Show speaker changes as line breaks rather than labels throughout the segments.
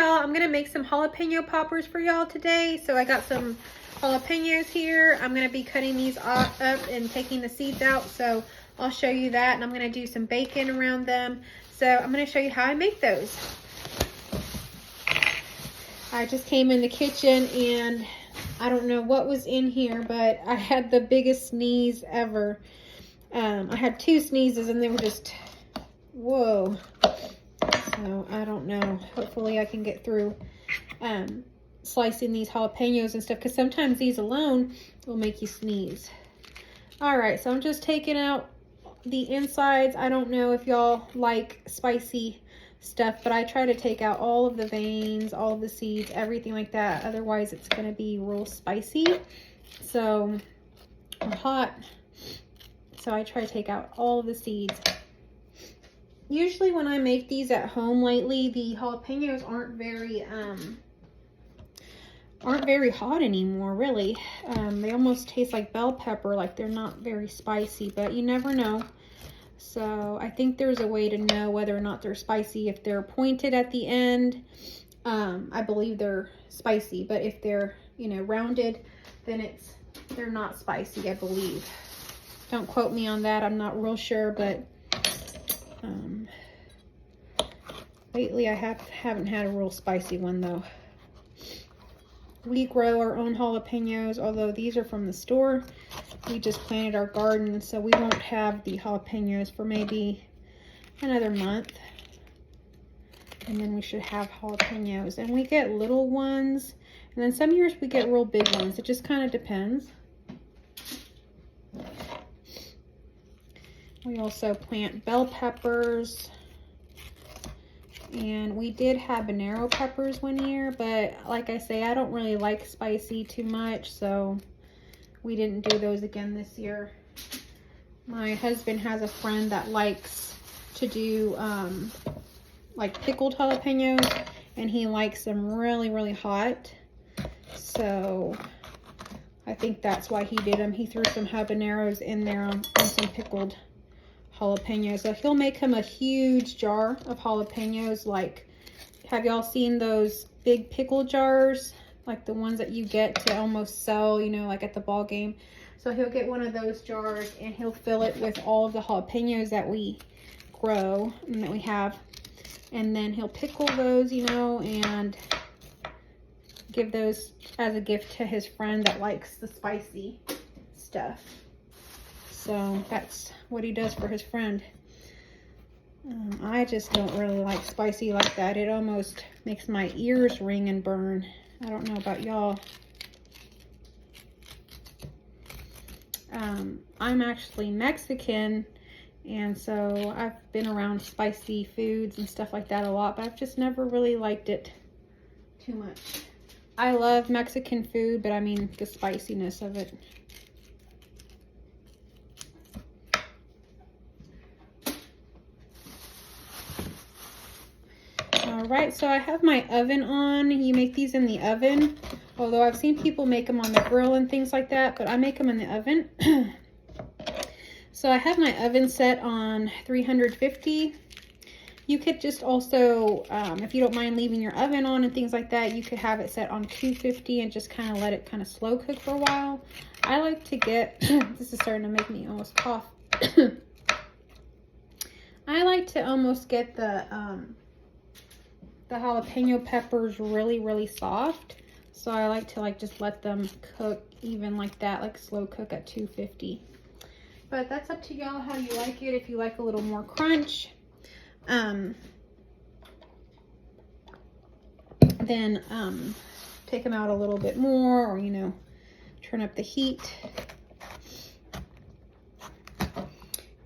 y'all, I'm gonna make some jalapeno poppers for y'all today. So I got some jalapenos here. I'm gonna be cutting these up and taking the seeds out. So I'll show you that, and I'm gonna do some bacon around them. So I'm gonna show you how I make those. I just came in the kitchen and I don't know what was in here, but I had the biggest sneeze ever. I had 2 sneezes and they were just, whoa. So I don't know. Hopefully I can get through slicing these jalapenos and stuff, because sometimes these alone will make you sneeze. All right, so I'm just taking out the insides. I don't know if y'all like spicy stuff, but I try to take out all of the veins, all of the seeds, everything like that. Otherwise it's going to be real spicy. So, or hot. So I try to take out all of the seeds. Usually when I make these at home lately, the jalapenos aren't very hot anymore, really. They almost taste like bell pepper, like they're not very spicy, but you never know. So I think there's a way to know whether or not they're spicy. If they're pointed at the end, I believe they're spicy, but if they're, you know, rounded, then they're not spicy, I believe. Don't quote me on that, I'm not real sure, but lately I haven't had a real spicy one though. We grow our own jalapenos, although these are from the store. We just planted our garden, so we won't have the jalapenos for maybe another month. And then we should have jalapenos. And we get little ones, and then some years we get real big ones. It just kind of depends. We also plant bell peppers. And we did habanero peppers one year, but like I say, I don't really like spicy too much, so we didn't do those again this year. My husband has a friend that likes to do like pickled jalapenos, and he likes them really, really hot. So I think that's why he did them. He threw some habaneros in there on some pickled jalapenos. So he'll make him a huge jar of jalapenos. Like, have y'all seen those big pickle jars, like the ones that you get to almost sell, you know, like at the ball game? So he'll get one of those jars and he'll fill it with all of the jalapenos that we grow and that we have, and then he'll pickle those, you know, and give those as a gift to his friend that likes the spicy stuff. So that's what he does for his friend. I just don't really like spicy like that. It almost makes my ears ring and burn. I don't know about y'all. I'm actually Mexican, and so I've been around spicy foods and stuff like that a lot, but I've just never really liked it too much. I love Mexican food, but I mean the spiciness of it. Alright, so I have my oven on. You make these in the oven, although I've seen people make them on the grill and things like that, but I make them in the oven. So I have my oven set on 350. You could just also, if you don't mind leaving your oven on and things like that, you could have it set on 250 and just kind of let it kind of slow cook for a while. I like to get, this is starting to make me almost cough. I like to almost get the jalapeno peppers really, really soft. So I like to just let them cook even like that, like slow cook at 250. But that's up to y'all how you like it. If you like a little more crunch, then take them out a little bit more, or, you know, turn up the heat.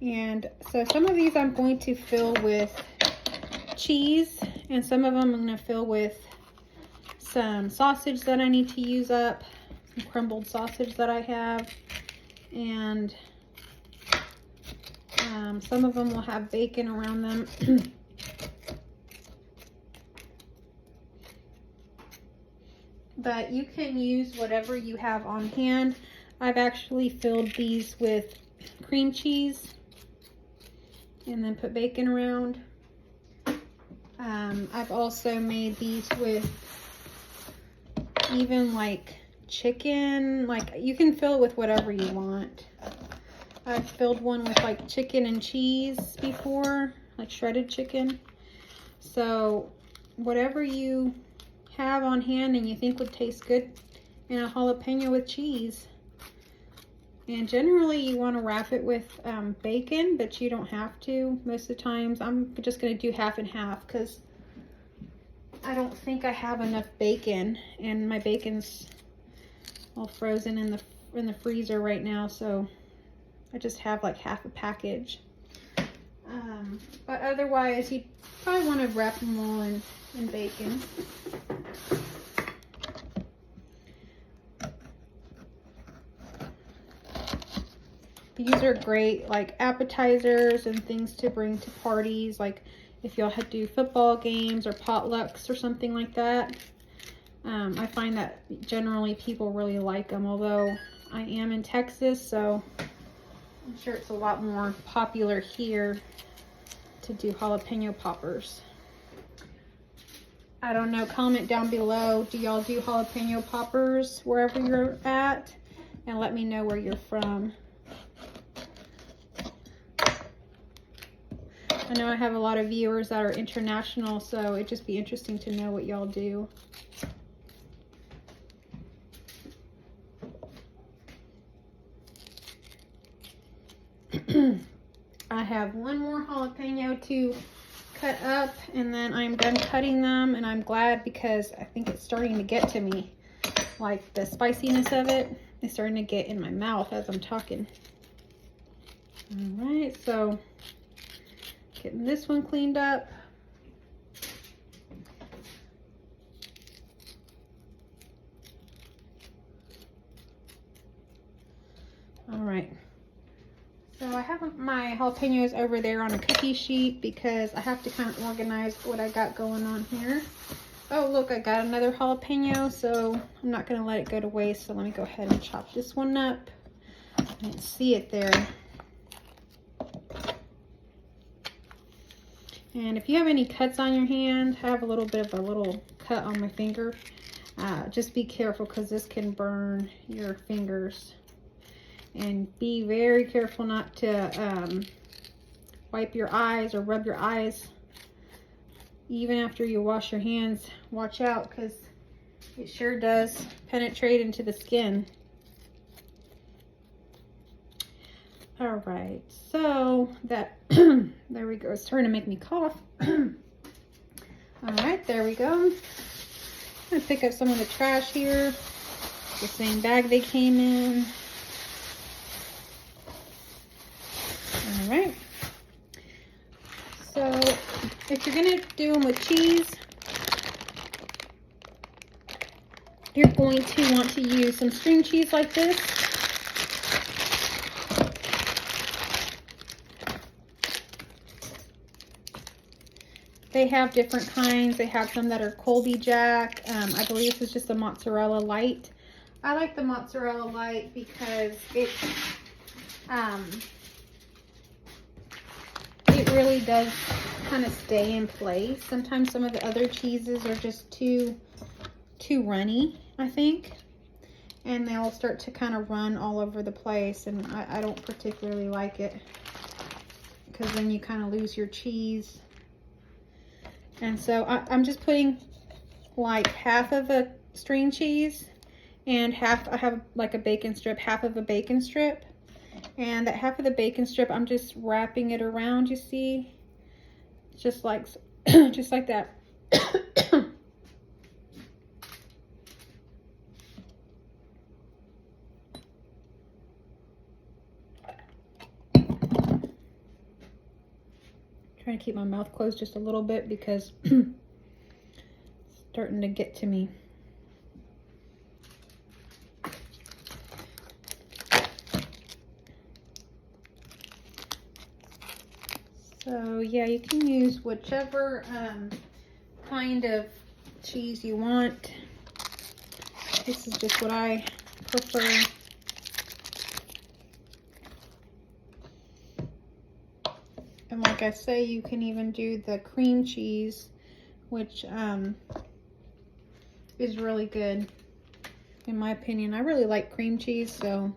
And so some of these I'm going to fill with cheese, and some of them I'm going to fill with some sausage that I need to use up, some crumbled sausage that I have, and some of them will have bacon around them. But you can use whatever you have on hand. I've actually filled these with cream cheese and then put bacon around. I've also made these with even like chicken, like you can fill it with whatever you want. I've filled one with like chicken and cheese before, like shredded chicken. So whatever you have on hand and you think would taste good in a jalapeno with cheese. And generally you want to wrap it with bacon, but you don't have to. Most of the times I'm just going to do half and half because I don't think I have enough bacon, and my bacon's all frozen in the freezer right now, so I just have like half a package. But otherwise you probably want to wrap them all in bacon. These are great like appetizers and things to bring to parties, like if y'all had to do football games or potlucks or something like that. I find that generally people really like them, although I am in Texas, so I'm sure it's a lot more popular here to do jalapeno poppers. I don't know, comment down below, do y'all do jalapeno poppers wherever you're at? And let me know where you're from. I know I have a lot of viewers that are international, so it'd just be interesting to know what y'all do. I have one more jalapeno to cut up, and then I'm done cutting them, and I'm glad because I think it's starting to get to me. Like the spiciness of it is starting to get in my mouth as I'm talking. All right, so getting this one cleaned up. All right. So I have my jalapenos over there on a cookie sheet because I have to kind of organize what I got going on here. Oh, look, I got another jalapeno, so I'm not going to let it go to waste. So let me go ahead and chop this one up. I didn't see it there. And if you have any cuts on your hand, I have a little bit of a little cut on my finger. Just be careful because this can burn your fingers. And be very careful not to wipe your eyes or rub your eyes even after you wash your hands. Watch out because it sure does penetrate into the skin. All right, so that there we go. It's starting to make me cough. All right, there we go. I'm gonna pick up some of the trash here, the same bag they came in. All right, so if you're gonna do them with cheese, you're going to want to use some string cheese like this. They have different kinds. They have some that are Colby Jack. I believe this is just a mozzarella light. I like the mozzarella light because it really does kind of stay in place. Sometimes some of the other cheeses are just too runny, I think, and they'll start to kind of run all over the place, and I don't particularly like it because then you kind of lose your cheese. And so I'm just putting like half of a string cheese and half, I have like a bacon strip, half of a bacon strip. And that half of the bacon strip, I'm just wrapping it around, you see? Just like, just like that. Trying to keep my mouth closed just a little bit because it's starting to get to me. So yeah, you can use whichever kind of cheese you want. This is just what I prefer. And like I say, you can even do the cream cheese which is really good in my opinion. I really like cream cheese, so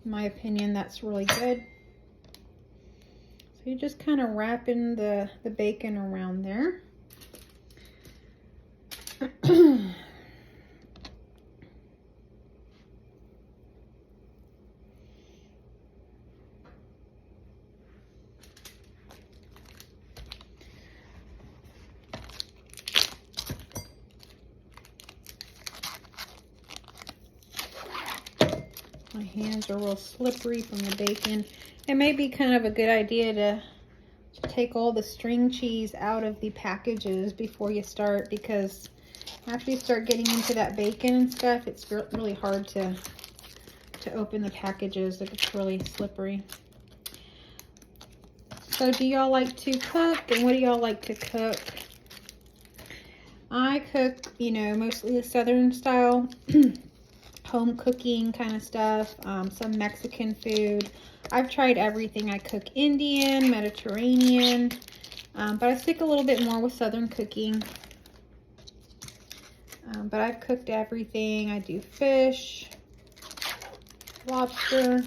in my opinion, that's really good. So you're just kind of wrapping the bacon around there. My hands are real slippery from the bacon. It may be kind of a good idea to take all the string cheese out of the packages before you start, because after you start getting into that bacon and stuff, it's really hard to open the packages. It gets really slippery. So do y'all like to cook, and what do y'all like to cook? I cook, you know, mostly the Southern style. Home cooking kind of stuff, some Mexican food. I've tried everything. I cook Indian, Mediterranean, but I stick a little bit more with Southern cooking. But I've cooked everything. I do fish, lobster,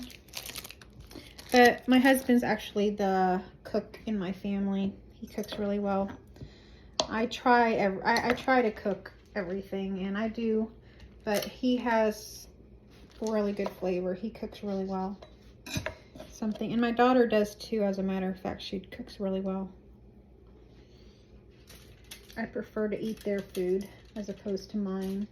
but my husband's actually the cook in my family. He cooks really well. I try to cook everything, and I do. But he has really good flavor. He cooks really well. And my daughter does too, as a matter of fact. She cooks really well. I prefer to eat their food as opposed to mine.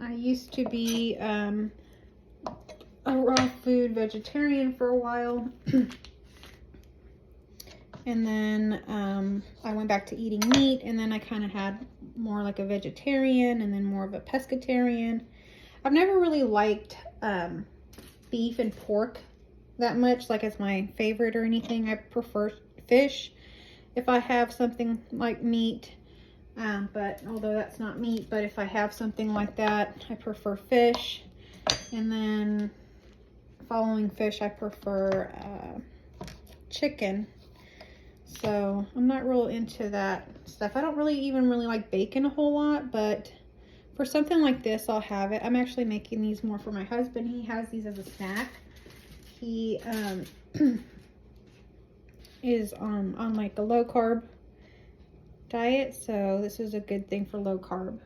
I used to be a raw food vegetarian for a while. And then I went back to eating meat, and then I kind of had more like a vegetarian and then more of a pescatarian. I've never really liked beef and pork that much, like as my favorite or anything. I prefer fish if I have something like meat, but although that's not meat, but if I have something like that, I prefer fish. And then following fish, I prefer chicken. So I'm not real into that stuff. I don't really like bacon a whole lot, but for something like this, I'll have it. I'm actually making these more for my husband. He has these as a snack. He is on like a low carb diet, so this is a good thing for low carb.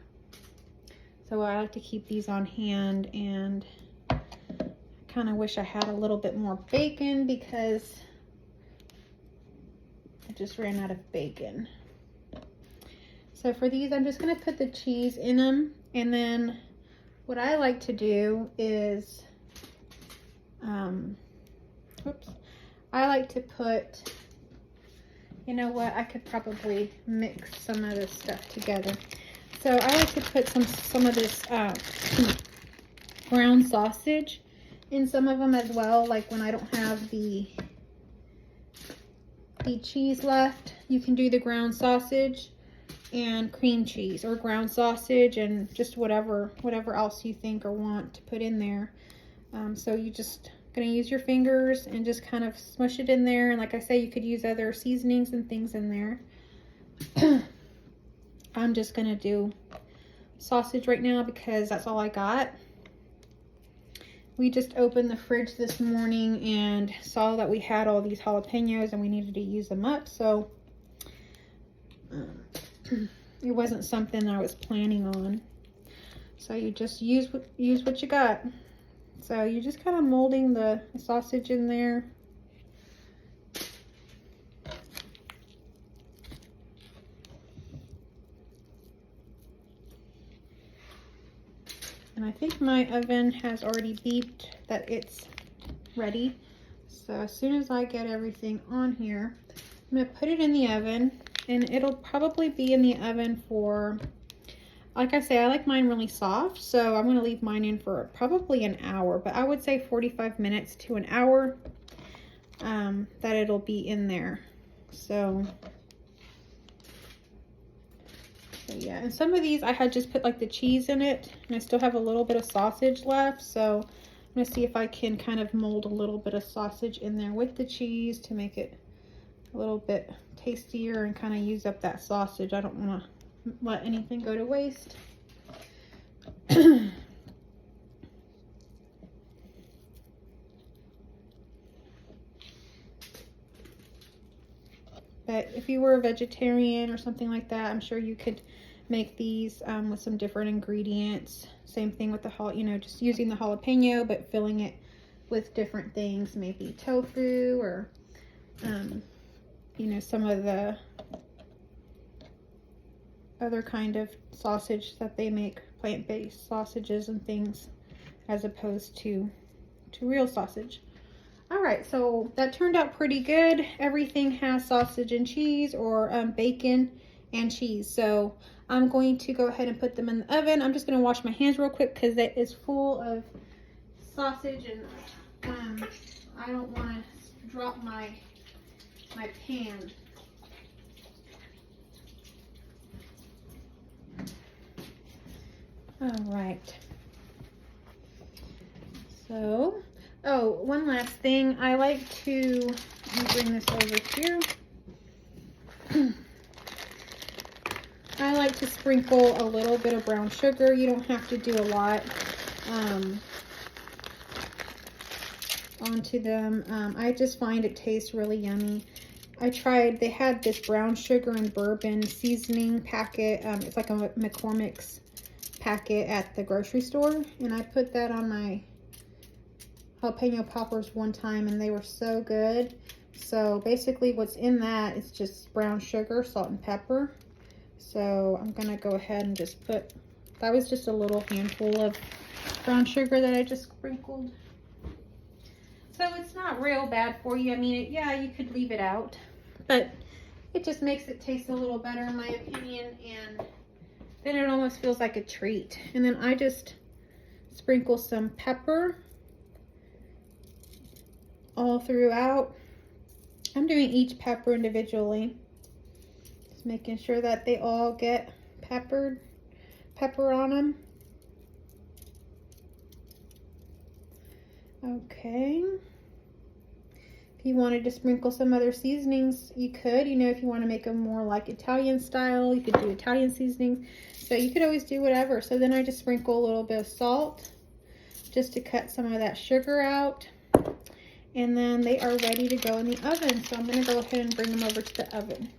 So I like to keep these on hand, and I kind of wish I had a little bit more bacon because I just ran out of bacon. So for these, I'm just going to put the cheese in them. And then what I like to do is, I like to put, you know what, I could probably mix some of this stuff together. So I like to put some of this ground sausage in some of them as well. Like when I don't have the cheese left, you can do the ground sausage and cream cheese, or ground sausage and just whatever else you think or want to put in there. So you just gonna use your fingers and just kind of smush it in there. And like I say, you could use other seasonings and things in there. I'm just gonna do sausage right now because that's all I got. We just opened the fridge this morning and saw that we had all these jalapeños and we needed to use them up. So it wasn't something I was planning on. So you just use what you got. So you're just kind of molding the sausage in there. And I think my oven has already beeped that it's ready. So as soon as I get everything on here, I'm gonna put it in the oven, and it'll probably be in the oven for, like I say, I like mine really soft, so I'm gonna leave mine in for probably an hour, but I would say 45 minutes to an hour that it'll be in there. So So yeah, and some of these I had just put like the cheese in it, and I still have a little bit of sausage left. So I'm gonna see if I can kind of mold a little bit of sausage in there with the cheese to make it a little bit tastier and kind of use up that sausage. I don't want to let anything go to waste. But if you were a vegetarian or something like that, I'm sure you could make these with some different ingredients. Same thing with the just using the jalapeno, but filling it with different things, maybe tofu or some of the other kind of sausage that they make, plant-based sausages and things, as opposed to real sausage. All right, so that turned out pretty good. Everything has sausage and cheese, or bacon and cheese. So I'm going to go ahead and put them in the oven. I'm just going to wash my hands real quick because that is full of sausage, and I don't want to drop my pan. All right. So, oh, one last thing. I like to, let me bring this over here. I like to sprinkle a little bit of brown sugar. You don't have to do a lot onto them. I just find it tastes really yummy. They had this brown sugar and bourbon seasoning packet. It's like a McCormick's packet at the grocery store, and I put that on my jalapeno poppers one time, and they were so good. So basically what's in that is just brown sugar, salt, and pepper. So I'm gonna go ahead and just put, that was just a little handful of brown sugar that I just sprinkled. So it's not real bad for you. I mean, yeah, you could leave it out, but it just makes it taste a little better in my opinion, and then it almost feels like a treat. And then I just sprinkle some pepper all throughout. I'm doing each pepper individually, just making sure that they all get pepper on them. Okay. If you wanted to sprinkle some other seasonings, you could. If you want to make them more like Italian style, you could do Italian seasonings. So you could always do whatever. So then I just sprinkle a little bit of salt just to cut some of that sugar out. And then they are ready to go in the oven. So I'm going to go ahead and bring them over to the oven.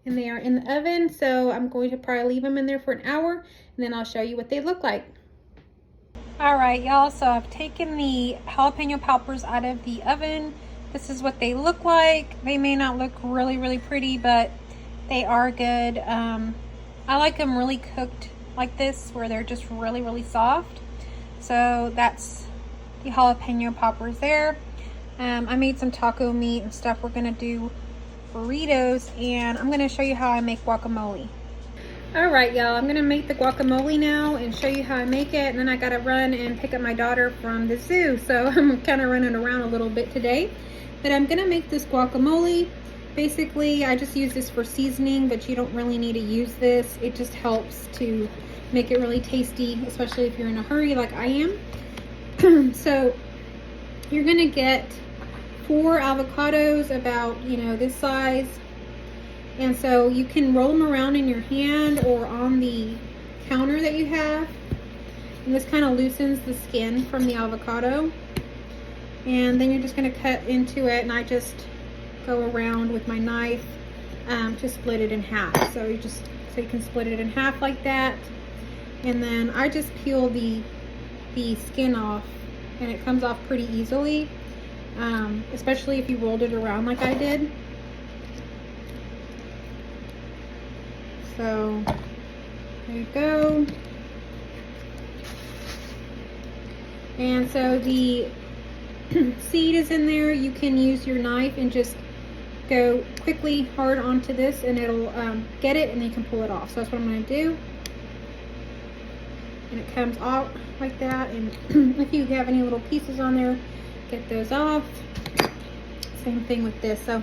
And they are in the oven, so I'm going to probably leave them in there for an hour, and then I'll show you what they look like. All right, y'all, so I've taken the jalapeno poppers out of the oven. This is what they look like. They may not look really, really pretty, but they are good. I like them really cooked like this, where they're just really, really soft. So that's the jalapeno poppers there. I made some taco meat and stuff. We're gonna do burritos, and I'm gonna show you how I make guacamole. All right, y'all, I'm gonna make the guacamole now and show you how I make it, and then I gotta run and pick up my daughter from the zoo, so I'm kind of running around a little bit today. But I'm gonna make this guacamole. Basically, I just use this for seasoning, but you don't really need to use this. It just helps to make it really tasty, especially if you're in a hurry like I am. So you're gonna get 4 avocados about, this size. And so you can roll them around in your hand or on the counter that you have. And this kind of loosens the skin from the avocado. And then you're just going to cut into it, and I just go around with my knife to split it in half. So you can split it in half like that. And then I just peel the skin off, and it comes off pretty easily. Especially if you rolled it around like I did. So there you go. And so the seed is in there. You can use your knife and just go quickly hard onto this, and it'll get it, and then you can pull it off. So that's what I'm going to do. and it comes out like that. And if you have any little pieces on there, get those off. Same thing with this. So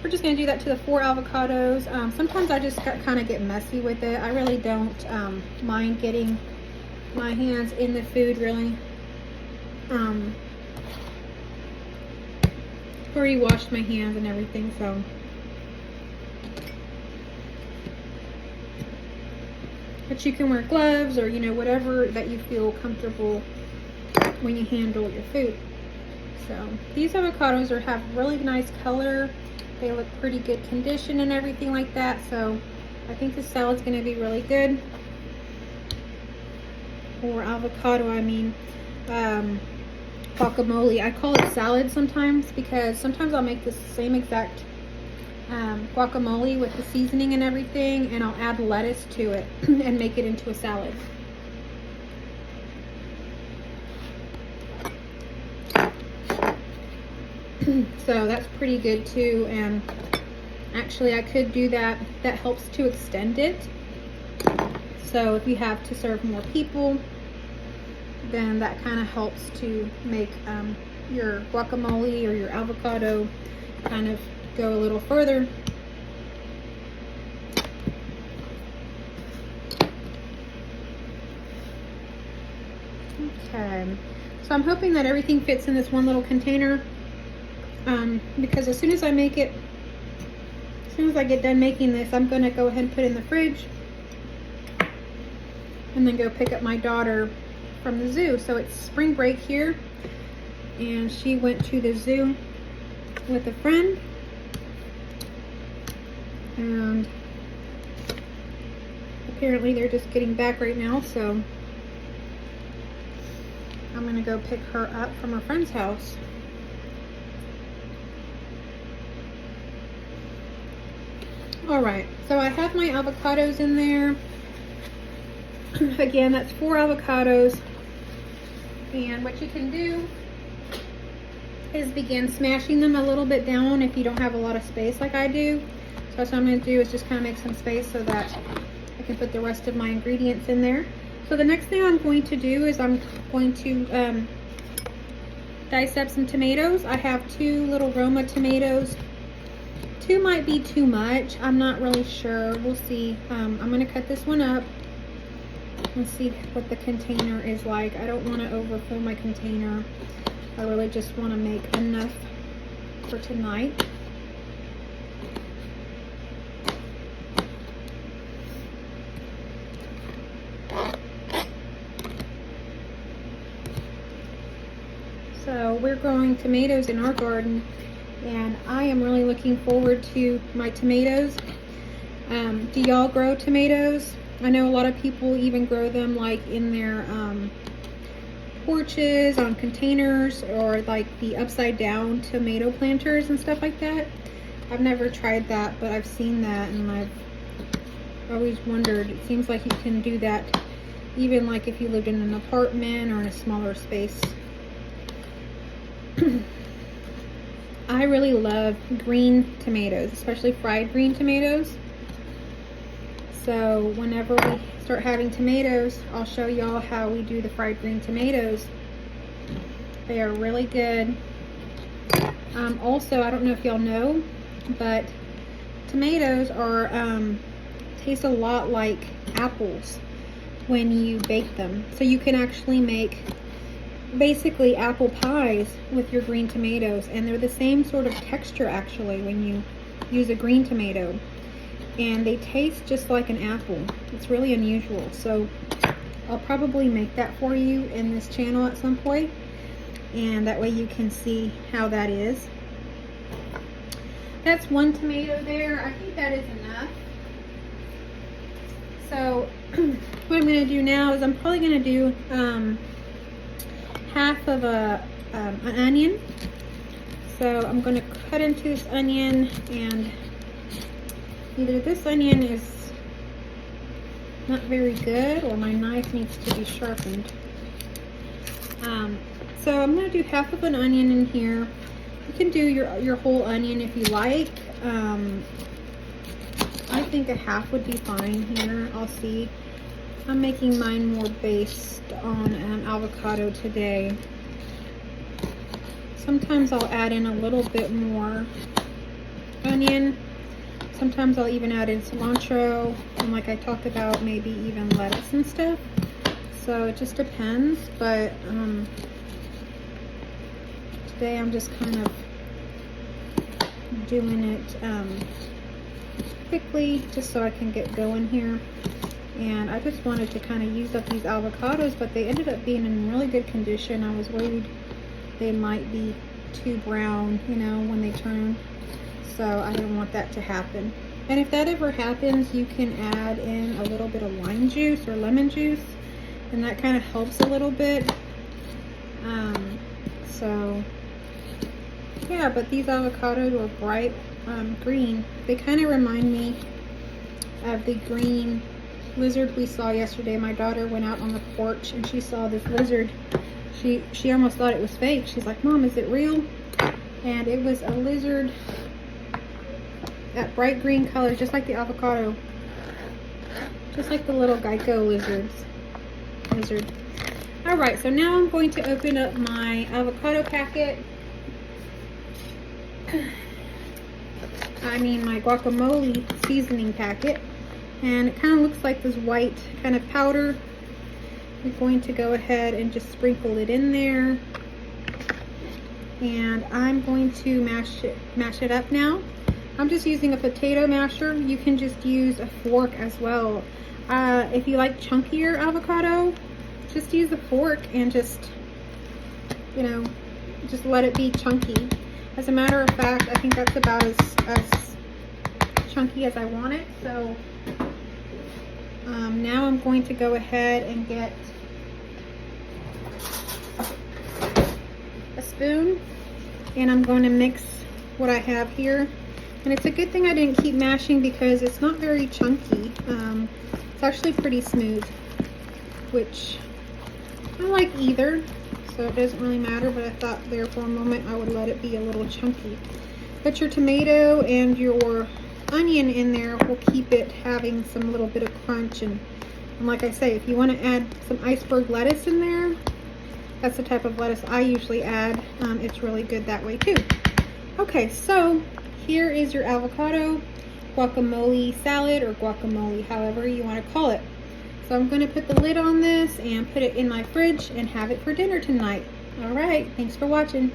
we're just going to do that to the 4 avocados. Sometimes I just kind of get messy with it. I really don't mind getting my hands in the food, really. Already washed my hands and everything, so. But you can wear gloves or, you know, whatever that you feel comfortable when you handle your food. So these avocados have really nice color. They look pretty good condition and everything like that. So I think the salad's going to be really good. Or avocado, I mean, guacamole. I call it salad sometimes because sometimes I'll make the same exact guacamole with the seasoning and everything, and I'll add lettuce to it and make it into a salad. So that's pretty good too, and actually I could do that. That helps to extend it. So if you have to serve more people, then that kind of helps to make your guacamole or your avocado kind of go a little further. Okay, so I'm hoping that everything fits in this one little container, because as soon as I make it, as soon as I get done making this, I'm going to go ahead and put it in the fridge and then go pick up my daughter from the zoo. So it's spring break here, and she went to the zoo with a friend, and apparently they're just getting back right now, so I'm gonna go pick her up from her friend's house. All right, so I have my avocados in there. Again, that's 4 avocados. And what you can do is begin smashing them a little bit down if you don't have a lot of space like I do. So what I'm going to do is just kind of make some space so that I can put the rest of my ingredients in there. So the next thing I'm going to do is I'm going to dice up some tomatoes. I have 2 little Roma tomatoes. 2 might be too much. I'm not really sure. We'll see. I'm going to cut this one up and see what the container is like. I don't want to overfill my container. I really just want to make enough for tonight. So we're growing tomatoes in our garden, and I am really looking forward to my tomatoes. Do y'all grow tomatoes? I know a lot of people even grow them like in their porches, on containers, or like the upside down tomato planters and stuff like that. I've never tried that, but I've seen that, and I've always wondered. It seems like you can do that even like if you lived in an apartment or in a smaller space. I really love green tomatoes, especially fried green tomatoes. So whenever we start having tomatoes, I'll show y'all how we do the fried green tomatoes. They are really good. Also, I don't know if y'all know, but tomatoes are taste a lot like apples when you bake them. So you can actually make basically apple pies with your green tomatoes, and they're the same sort of texture actually when you use a green tomato, and they taste just like an apple. It's really unusual. So I'll probably make that for you in this channel at some point, and that way you can see how that is. That's 1 tomato there. I think that is enough. So what I'm going to do now is I'm probably going to do half of an onion. So I'm going to cut into this onion, and either this onion is not very good or my knife needs to be sharpened. So I'm going to do half of an onion in here. You can do your whole onion if you like. I think a half would be fine here. I'll see. I'm making mine more based on avocado today. Sometimes I'll add in a little bit more onion. Sometimes I'll even add in cilantro, and like I talked about, maybe even lettuce and stuff. So it just depends, but today I'm just kind of doing it quickly just so I can get going here. And I just wanted to kind of use up these avocados, but they ended up being in really good condition. I was worried they might be too brown, you know, when they turn. So I didn't want that to happen. And if that ever happens, you can add in a little bit of lime juice or lemon juice, and that kind of helps a little bit. So yeah, but these avocados are bright green. They kind of remind me of the green lizard we saw yesterday. My daughter went out on the porch and she saw this lizard. She almost thought it was fake. She's like, "Mom, is it real?" And it was a lizard, that bright green color, just like the avocado, just like the little Geico lizard. All right, so now I'm going to open up my avocado packet. I mean my guacamole seasoning packet, and it kind of looks like this white kind of powder. I'm going to go ahead and just sprinkle it in there, and I'm going to mash it up now. I'm just using a potato masher. You can just use a fork as well. If you like chunkier avocado, just use a fork and just, you know, just let it be chunky. As a matter of fact, I think that's about as chunky as I want it. So now I'm going to go ahead and get a spoon, and I'm going to mix what I have here. And it's a good thing I didn't keep mashing because it's not very chunky. It's actually pretty smooth, which I like either, so it doesn't really matter, but I thought there for a moment I would let it be a little chunky. Put your tomato and your onion in there will keep it having some little bit of crunch. And like I say, if you want to add some iceberg lettuce in there, that's the type of lettuce I usually add. It's really good that way too. Okay, so here is your avocado guacamole salad, or guacamole, however you want to call it. So I'm going to put the lid on this and put it in my fridge and have it for dinner tonight. All right, thanks for watching.